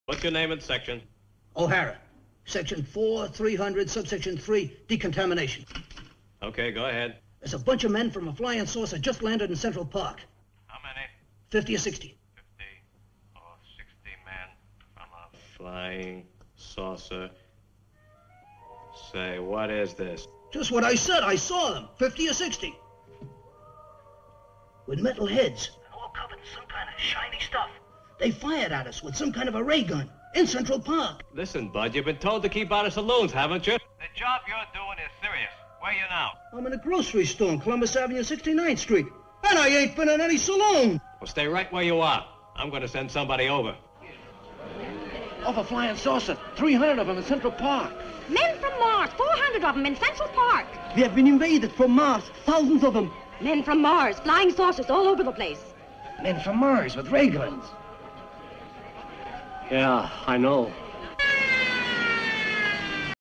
What's your name and section? O'Hara. Section 4, 300, subsection 3, decontamination. Okay, go ahead. There's a bunch of men from a flying saucer just landed in Central Park. How many? 50 or 60. 50 or 60 men from a flying saucer. Say, what is this? Just what I said. I saw them. 50 or 60. With metal heads. All covered in some kind of shiny stuff. They fired at us with some kind of a ray gun in Central Park. Listen, Bud, you've been told to keep out of saloons, haven't you? The job you're doing is serious. Where are you now? I'm in a grocery store on Columbus Avenue, 69th Street. And I ain't been in any saloon. Well, stay right where you are. I'm going to send somebody over. Off a flying saucer. 300 of them in Central Park. Men from Mars, 400 of them in Central Park. We have been invaded from Mars, thousands of them. Men from Mars, flying saucers all over the place. Men from Mars with ray guns. Yeah, I know.